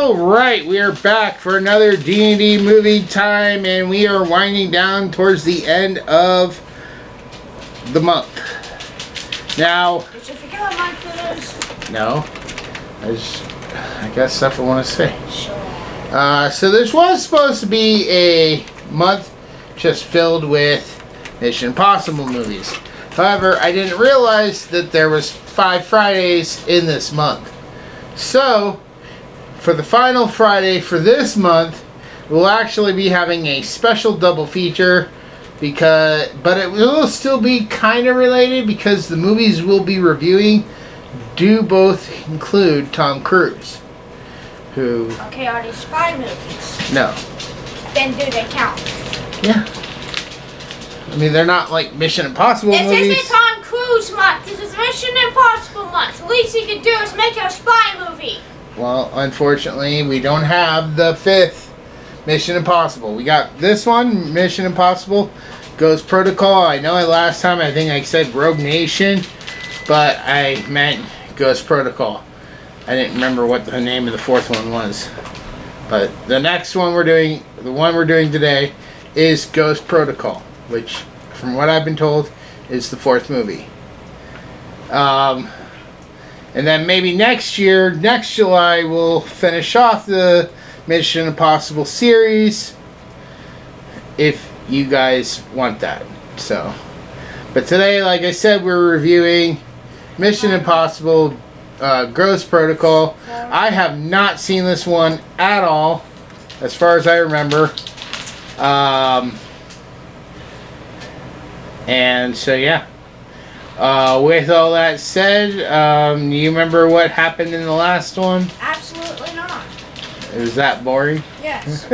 Alright, we are back for another D&D movie time, and we are winding down towards the end of the month. Now... Did you forget what month it is? No. I got stuff I want to say. Sure. So this was supposed to be a month just filled with Mission Impossible movies. However, I didn't realize that there was 5 Fridays in this month. So, for the final Friday for this month, we'll actually be having a special double feature, but it will still be kind of related because the movies we'll be reviewing do both include Tom Cruise, who... Okay, are these spy movies? No. Then do they count? Yeah. I mean, they're not like Mission Impossible This movies. isn't Tom Cruise month. This is Mission Impossible month. The least you could do is make a spy movie. Well, unfortunately, we don't have the 5th Mission Impossible. We got this one, Mission Impossible Ghost Protocol. I know last time I think I said Rogue Nation, but I meant Ghost Protocol. I didn't remember what the name of the 4th one was. But the next one we're doing, the one we're doing today, is Ghost Protocol, which, from what I've been told, is the 4th movie. And then maybe next year, next July, we'll finish off the Mission Impossible series, if you guys want that. So, but today, like I said, we're reviewing Mission Impossible Ghost Protocol. I have not seen this one at all, as far as I remember. And so, yeah. With all that said, you remember what happened in the last one? Absolutely not. Was that boring? Yes.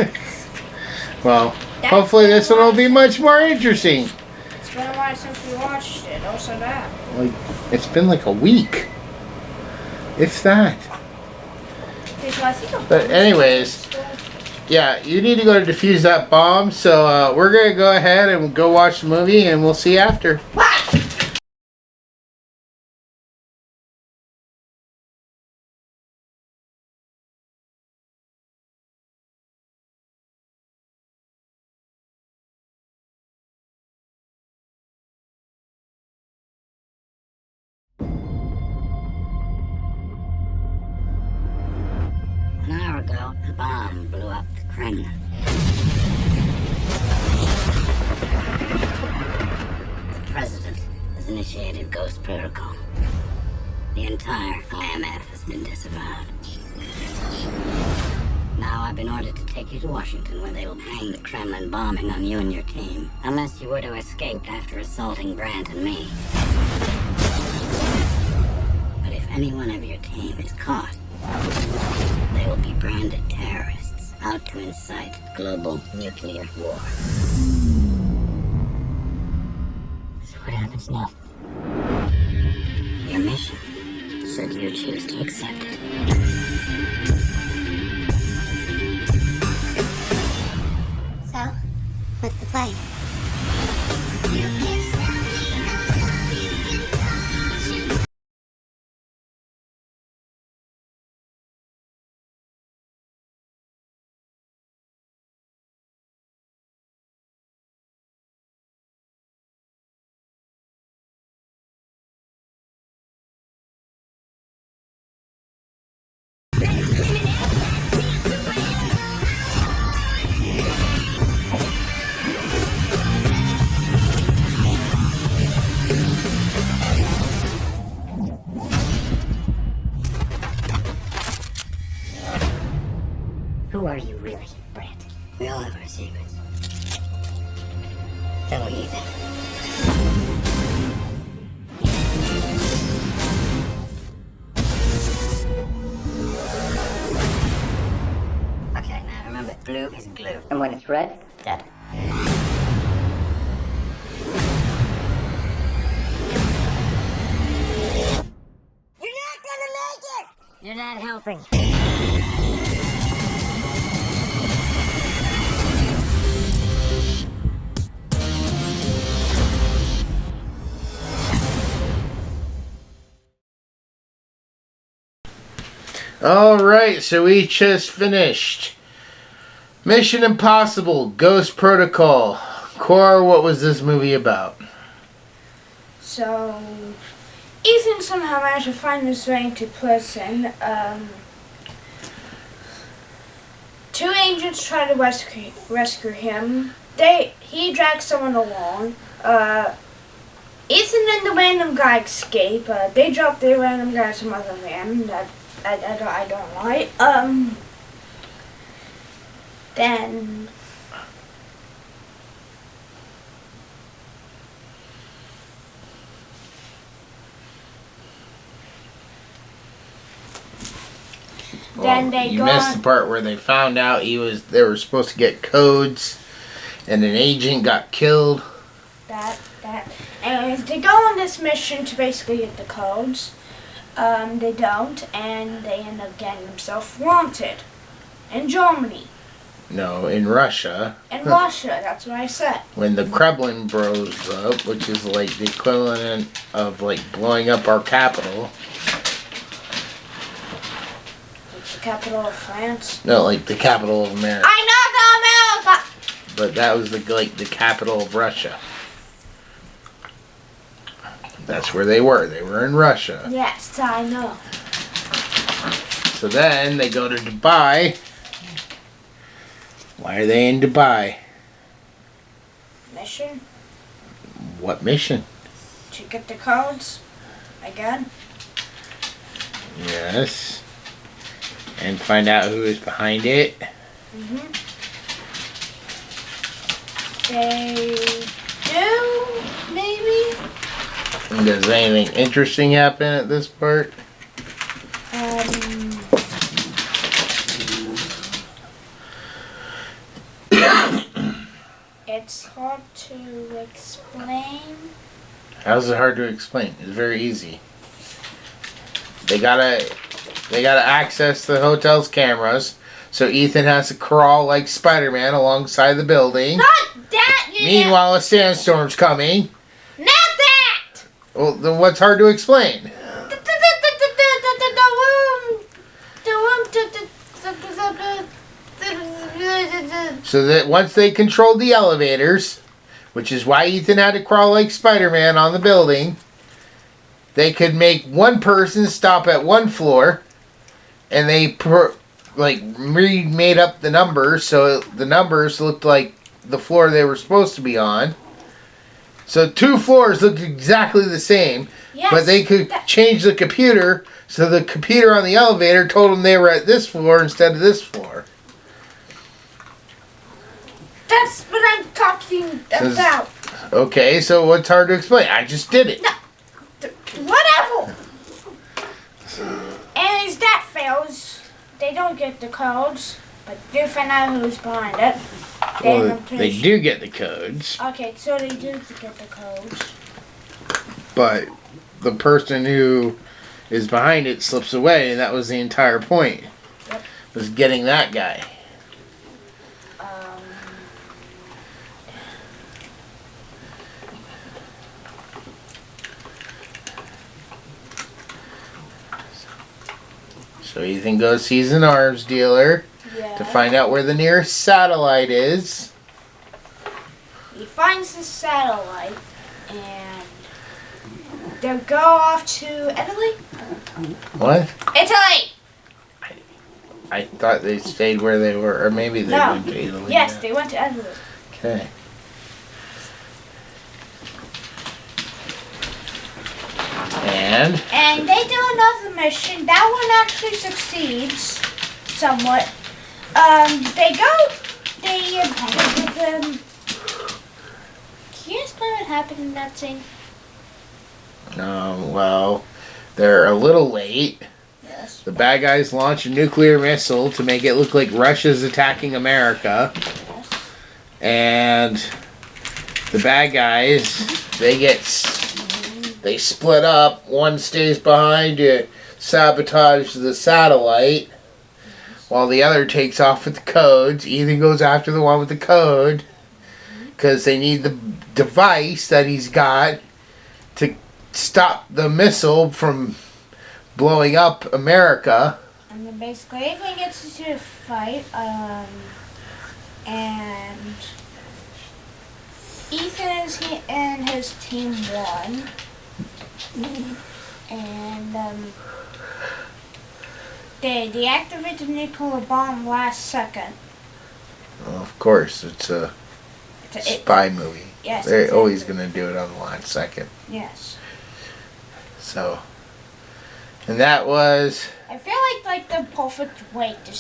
Well, hopefully this one will be much more interesting. It's been a while since we watched it. Also that. Like, it's been like a week. If that. Okay, so I think But anyways, yeah, you need to go to defuse that bomb. So we're going to go ahead and go watch the movie, and we'll see you after. An hour ago, a bomb blew up the Kremlin. The president has initiated Ghost Protocol. The entire IMF has been disavowed. Now I've been ordered to take you to Washington, where they will hang the Kremlin bombing on you and your team, unless you were to escape after assaulting Brandt and me. But if any one of your team is caught, they will be branded terrorists, out to incite global nuclear war. So what happens now? Your mission, should you choose to accept it. So, what's the play? Who are you really, Brandt? We all have our secrets. Tell me, Ethan. Okay, now remember, glue is glue. And when it's red, dead. You're not gonna make it! You're not helping. Alright, so we just finished Mission Impossible Ghost Protocol. Cora, what was this movie about? So, Ethan somehow managed to find his way into prison. Two agents try to rescue him. He drags someone along. Ethan and the random guy escape. They drop the random guy some other man that I don't like. Then you missed the part where they found out they were supposed to get codes, and an agent got killed. Anyways, they go on this mission to basically get the codes. They don't, and they end up getting themselves wanted in Germany. No, in Russia. In Russia, that's what I said. When the Kremlin blows up, which is like the equivalent of like blowing up our capital. It's the capital of France. No, like the capital of America. I know the America! But that was the capital of Russia. That's where they were. They were in Russia. Yes, I know. So then they go to Dubai. Why are they in Dubai? Mission? What mission? To get the codes. Again. Yes. And find out who is behind it. Mm-hmm. They do, maybe? And does anything interesting happen at this part? It's hard to explain. How's it hard to explain? It's very easy. They gotta access the hotel's cameras, so Ethan has to crawl like Spider-Man alongside the building. Not that! Meanwhile, a sandstorm's coming. Not that! Well, then what's hard to explain? So that once they controlled the elevators, which is why Ethan had to crawl like Spider-Man on the building, they could make one person stop at one floor, and they remade up the numbers so the numbers looked like the floor they were supposed to be on. So two floors looked exactly the same, yes, but they could change the computer, so the computer on the elevator told them they were at this floor instead of this floor. That's what I'm talking about. Okay, so what's hard to explain? I just did it. No, whatever. And as that fails, they don't get the codes, but do find out who's behind it. Well, they do get the codes. Okay, so they do get the codes. But the person who is behind it slips away, and that was the entire point. Yep. Was getting that guy. So Ethan goes sees an arms dealer to find out where the nearest satellite is. He finds the satellite and they'll go off to Italy. What? Italy! I thought they stayed where they were, or maybe they went to Italy. Yes, they went to Italy. Okay. And they do another mission. That one actually succeeds somewhat. Can you explain what happened in that scene? Well, they're a little late. Yes. The bad guys launch a nuclear missile to make it look like Russia's attacking America. Yes. And the bad guys, they split up. One stays behind to sabotage the satellite, while the other takes off with the codes. Ethan goes after the one with the code, because they need the device that he's got to stop the missile from blowing up America. And then basically everyone gets into a fight, and Ethan and his team won. And they deactivated the nuclear bomb last second. Well, of course, it's a spy movie. Yes, They're exactly. always going to do it on the last second. Yes. So, and that was... I feel like the perfect way to...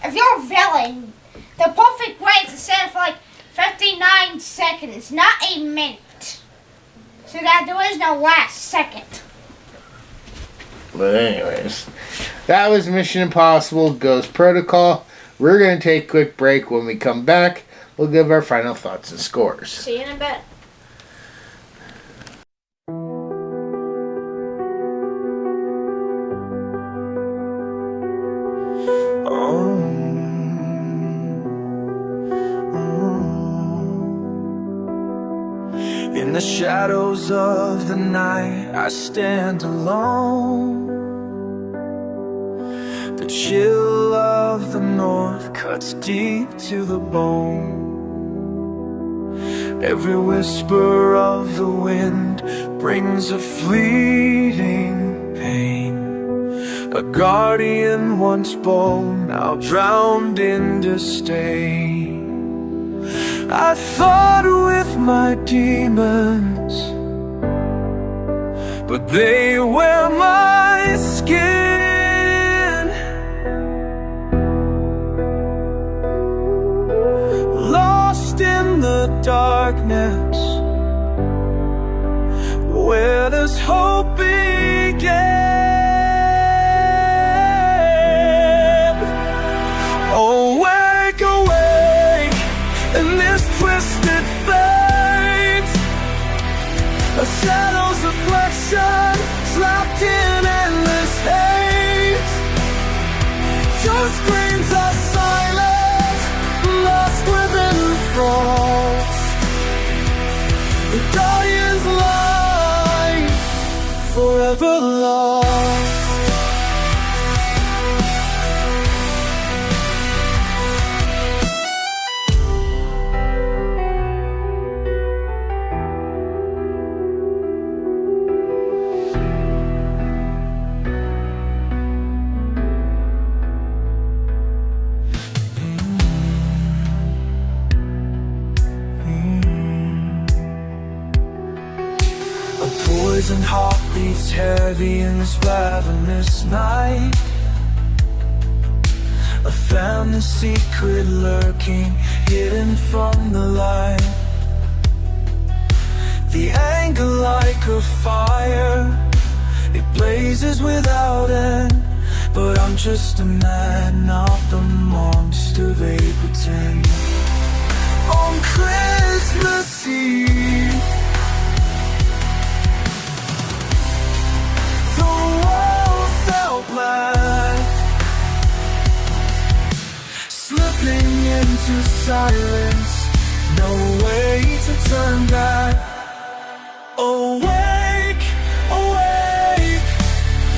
If you're a villain, the perfect way is to set it for 59 seconds, not a minute. So that there is no last second. But anyways, that was Mission Impossible Ghost Protocol. We're going to take a quick break. When we come back, we'll give our final thoughts and scores. See you in a bit. In the shadows of the night, I stand alone. The chill of the north cuts deep to the bone. Every whisper of the wind brings a fleeting pain. A guardian once bold, now drowned in disdain. I fought with my demons, but they wear my skin. Lost in the darkness, where does hope begin? Oh, wake awake in this twisted fate, a shadow's reflection trapped in endless hate. Your screams are silent, lost within the frost. The guardian's light, forever lost. Poison heart beats heavy in this ravenous night. I found the secret lurking, hidden from the light. The anger like a fire, it blazes without end. But I'm just a man, not the monster they pretend. On Christmas Eve, the world fell black, slipping into silence, no way to turn back. Awake, awake,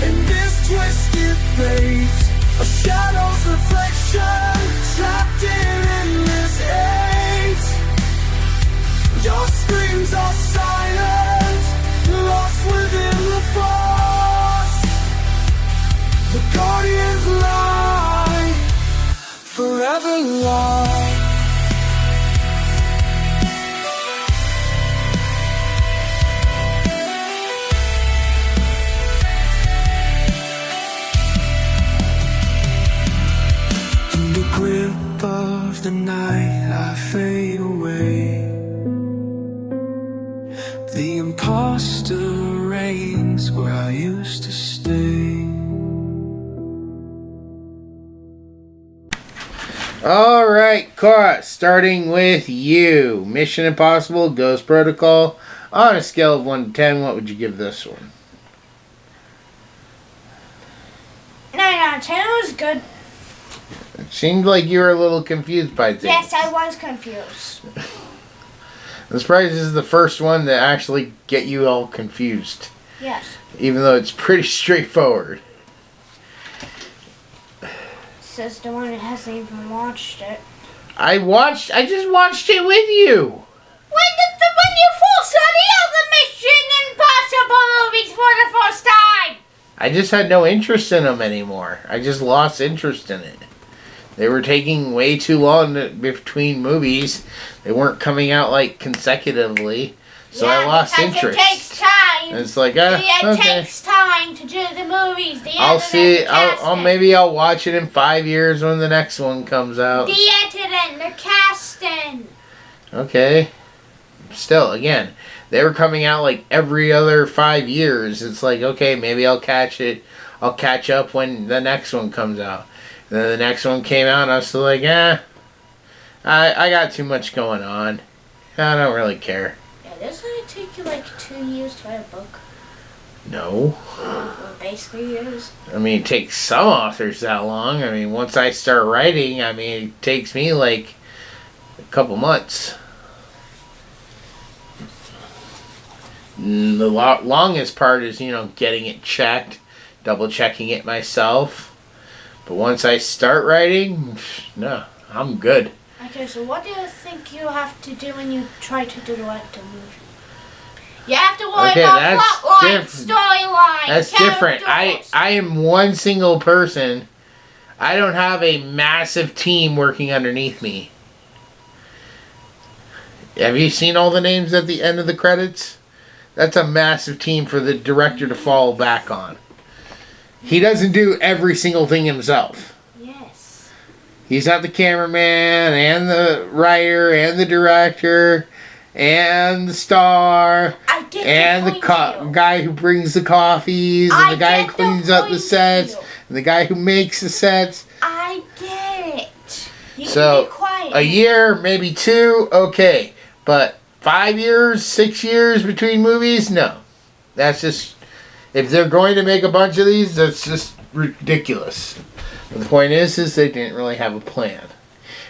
in this twisted fate, a shadow's reflection, trapped in endless hate. Your screams are silent, lost within the frost. The guardian's light, forever lost. In the grip of the night, I fade away. The imposter reigns where I used to stay. Alright, Cora, starting with you. Mission Impossible Ghost Protocol. On a scale of 1 to 10, what would you give this one? 9 out of 10 was good. It seemed like you were a little confused by things. Yes, I was confused. I'm surprised this is the first one to actually get you all confused. Yes. Even though it's pretty straightforward. says the one that hasn't even watched it. I just watched it with you. When you first saw the other Mission Impossible movies for the first time! I just had no interest in them anymore. I just lost interest in it. They were taking way too long between movies. They weren't coming out like consecutively. So I lost interest. It takes time. And it's like, It okay. takes time to do the movies. I'll see. Maybe I'll watch it in 5 years when the next one comes out. The editing, the casting. Okay. Still, again, they were coming out like every other 5 years. It's like, okay, maybe I'll catch it. I'll catch up when the next one comes out. And then the next one came out, and I was still like, I got too much going on. I don't really care. Yeah, doesn't it take you like 2 years to write a book? No. Well, basically years. I mean, it takes some authors that long. I mean, once I start writing, I mean, it takes me like a couple months. The longest part is, getting it checked, double checking it myself. But once I start writing, no, I'm good. Okay, so what do you think you have to do when you try to direct a movie? You have to worry about plotline, storyline. That's different. I am one single person. I don't have a massive team working underneath me. Have you seen all the names at the end of the credits? That's a massive team for the director to fall back on. He doesn't do every single thing himself. Yes. He's not the cameraman and the writer and the director and the star and the guy who brings the coffees and the guy who cleans up the sets and the guy who makes the sets. I get it. You So, can be quiet. a year, maybe 2, okay. But 5 years, 6 years between movies, no. That's just... If they're going to make a bunch of these, that's just ridiculous. But the point is they didn't really have a plan.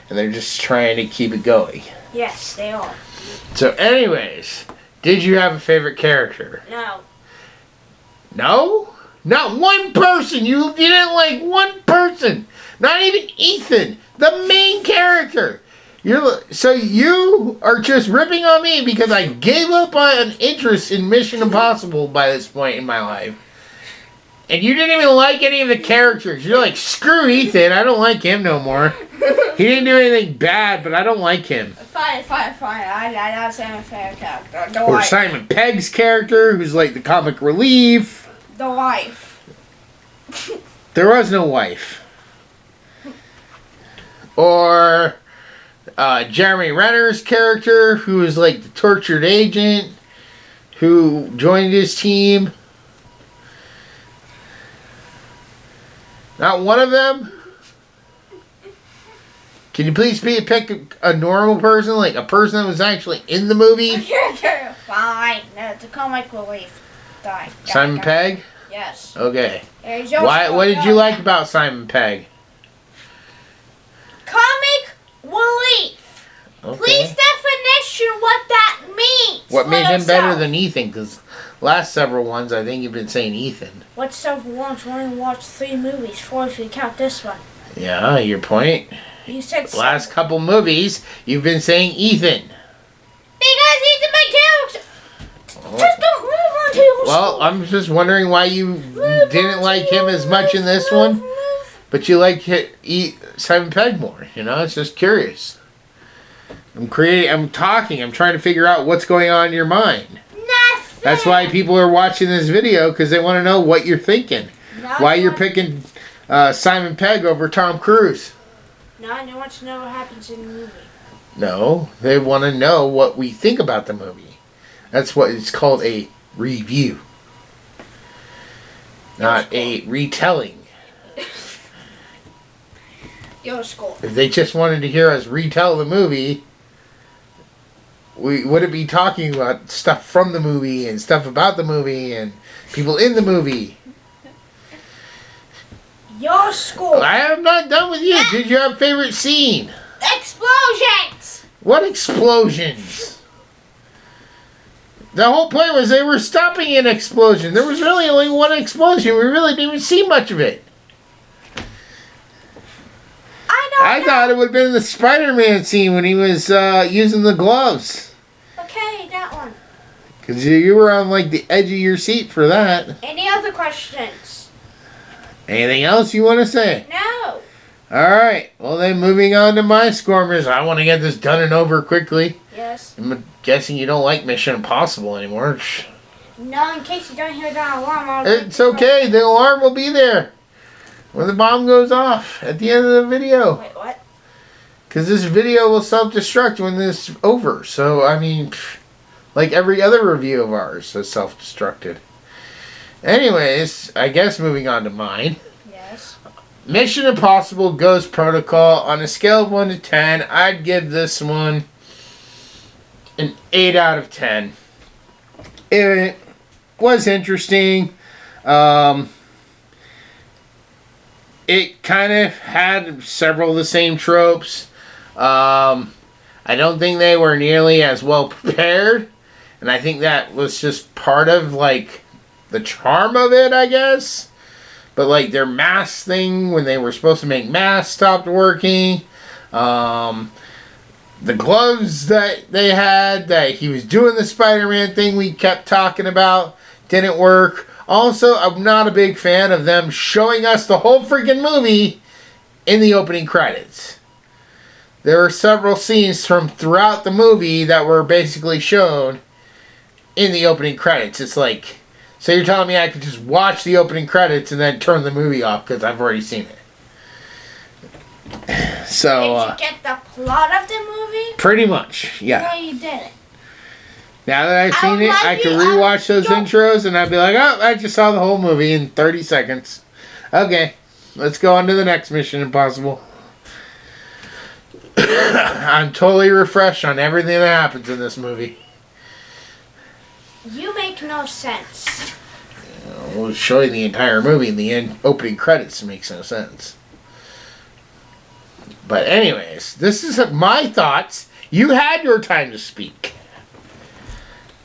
And they're just trying to keep it going. Yes, they are. So anyways, did you have a favorite character? No. No? Not one person! You didn't like one person! Not even Ethan, the main character! So you are just ripping on me because I gave up on interest in Mission Impossible by this point in my life. And you didn't even like any of the characters. You're like, screw Ethan, I don't like him no more. He didn't do anything bad, but I don't like him. Fine. I don't say my favorite character. Or Simon Pegg's character, who's like the comic relief. The wife. There was no wife. Or... Jeremy Renner's character, who is like the tortured agent, who joined his team. Not one of them. Can you please pick a normal person, like a person that was actually in the movie? Fine. No, it's a comic relief. Die. Simon Pegg? Yes. Okay. What did you like about Simon Pegg? Comic relief. Okay. Please definition what that means. What made him better than Ethan? Because last several ones, I think you've been saying Ethan. What several ones? We only watched 3 movies, 4 if you count this one. Yeah, your point. You said Last couple movies, you've been saying Ethan. Because he's the main character. Just don't move on to your Well, I'm just wondering why you didn't like him as much in this one, but you like Simon Pegg more. It's just curious. I'm talking. I'm trying to figure out what's going on in your mind. Nothing. That's why people are watching this video, because they want to know what you're thinking. Why you're picking Simon Pegg over Tom Cruise. No, I want to know what happens in the movie. No, they want to know what we think about the movie. That's what it's called, a review. Not a retelling. Your score. If they just wanted to hear us retell the movie, we wouldn't be talking about stuff from the movie and stuff about the movie and people in the movie. Your score. I am not done with you. Did you have a favorite scene? Explosions. What explosions? The whole point was they were stopping an explosion. There was really only one explosion. We really didn't even see much of it. I thought it would have been the Spider-Man scene when he was using the gloves. Okay, that one. Because you were on like the edge of your seat for that. Any other questions? Anything else you want to say? No. Alright, well then moving on to my score, because I want to get this done and over quickly. Yes. I'm guessing you don't like Mission Impossible anymore. No, in case you don't hear that alarm. It's okay, the alarm will be there when the bomb goes off at the end of the video. Wait, what? Because this video will self-destruct when this is over. So, I mean, like every other review of ours has self-destructed. Anyways, I guess moving on to mine. Yes. Mission Impossible Ghost Protocol, on a scale of 1 to 10, I'd give this one an 8 out of 10. It was interesting. It kind of had several of the same tropes. I don't think they were nearly as well prepared. And I think that was just part of, like, the charm of it, I guess. But, like, their mask thing, when they were supposed to make masks, stopped working. The gloves that they had, that he was doing the Spider-Man thing we kept talking about, didn't work. Also, I'm not a big fan of them showing us the whole freaking movie in the opening credits. There are several scenes from throughout the movie that were basically shown in the opening credits. It's like, so you're telling me I could just watch the opening credits and then turn the movie off because I've already seen it. So, did you get the plot of the movie? Pretty much, yeah. No, you didn't. Now that I've seen it, I can rewatch those intros and I'd be like, oh, I just saw the whole movie in 30 seconds. Okay, let's go on to the next Mission Impossible. I'm totally refreshed on everything that happens in this movie. You make no sense. Well, showing the entire movie in the opening credits makes no sense. But anyways, this is my thoughts. You had your time to speak.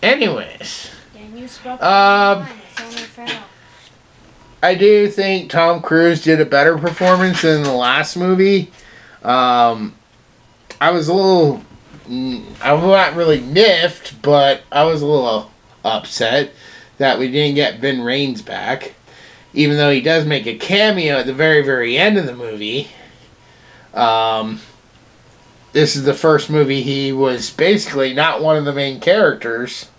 Anyways, I do think Tom Cruise did a better performance than the last movie. I was a little, I'm not really miffed, but I was a little upset that we didn't get Vin Rames back, even though he does make a cameo at the very, very end of the movie. This is the first movie he was basically not one of the main characters,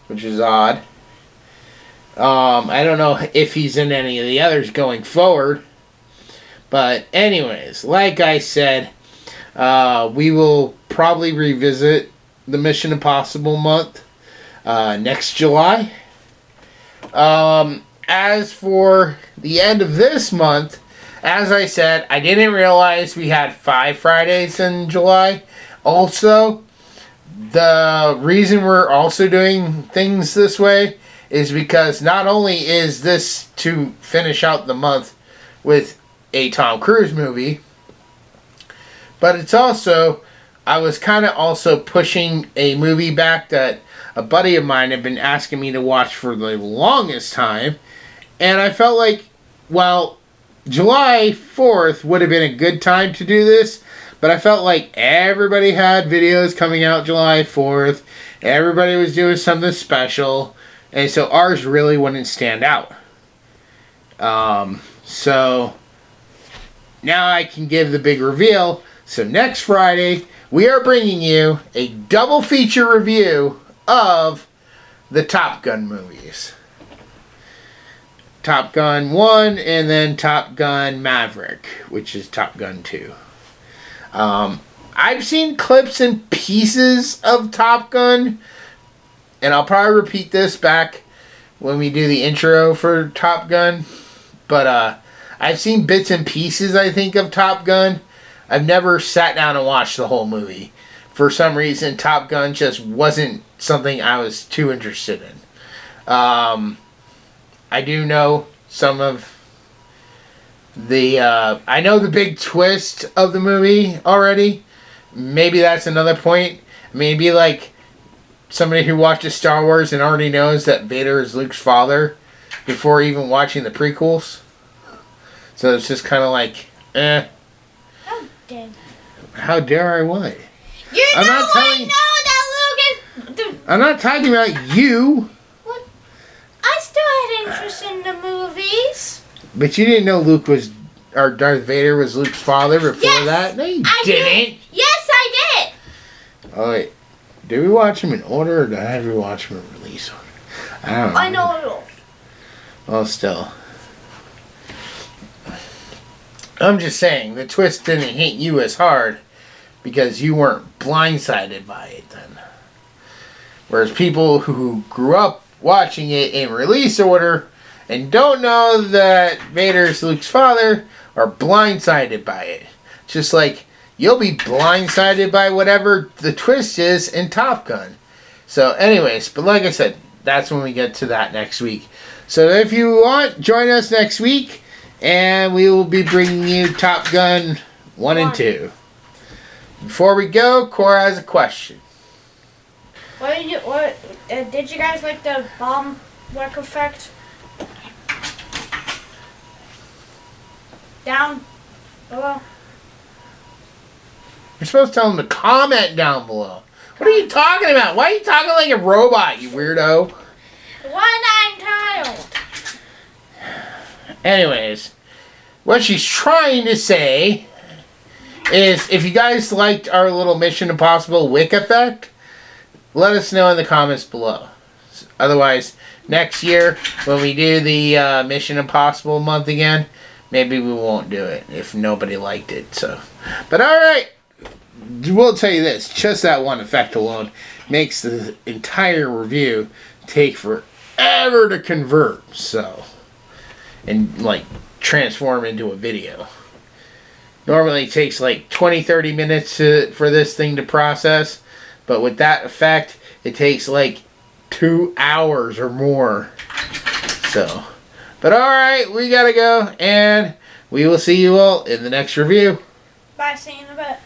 which is odd. I don't know if he's in any of the others going forward. But anyways, like I said, we will probably revisit the Mission Impossible month next July. As for the end of this month, as I said, I didn't realize we had 5 Fridays in July. Also, the reason we're also doing things this way is because not only is this to finish out the month with a Tom Cruise movie, but it's also, I was kind of also pushing a movie back that a buddy of mine had been asking me to watch for the longest time, and I felt like, well, July 4th would have been a good time to do this, but I felt like everybody had videos coming out July 4th, everybody was doing something special, and so ours really wouldn't stand out. So now I can give the big reveal. So next Friday, we are bringing you a double feature review of the Top Gun movies. Top Gun 1 and then Top Gun Maverick, which is Top Gun 2. I've seen clips and pieces of Top Gun, and I'll probably repeat this back when we do the intro for Top Gun, but I've seen bits and pieces, I think, of Top Gun. I've never sat down and watched the whole movie. For some reason, Top Gun just wasn't something I was too interested in. I do know some of the, I know the big twist of the movie already. Maybe that's another point. Maybe like somebody who watches Star Wars and already knows that Vader is Luke's father before even watching the prequels. So it's just kind of like, eh. did. How dare I what? You I'm know not I telling- know that Lucas... I'm not talking about you. What? I still had interest in the movies. But you didn't know Luke was, or Darth Vader was Luke's father before Yes, that? No, you I didn't. did. Yes, I did. Oh, wait. Did we watch them in order or did I watch them in release order? I don't know. I know it all. Well, still. I'm just saying, the twist didn't hit you as hard because you weren't blindsided by it then. Whereas people who grew up watching it in release order and don't know that Vader's Luke's father are blindsided by it. Just like you'll be blindsided by whatever the twist is in Top Gun. So anyways, but like I said, that's when we get to that next week. So if you want, join us next week and we will be bringing you Top Gun 1 and 2. Before we go, Cora has a question. Did you guys like the bomb work effect? Down below. You're supposed to tell them to comment down below. What are you talking about? Why are you talking like a robot, you weirdo? One-eyed child. Anyways, what she's trying to say is if you guys liked our little Mission Impossible wick effect, let us know in the comments below. Otherwise, next year when we do the Mission Impossible month again, maybe we won't do it if nobody liked it. So, but alright, we'll tell you this, just that one effect alone makes the entire review take forever to convert, so, and like transform into a video. Normally it takes like 20-30 minutes for this thing to process, but with that effect it takes like 2 hours or more. So, but alright, we gotta go and we will see you all in the next review. Bye, see you in a bit.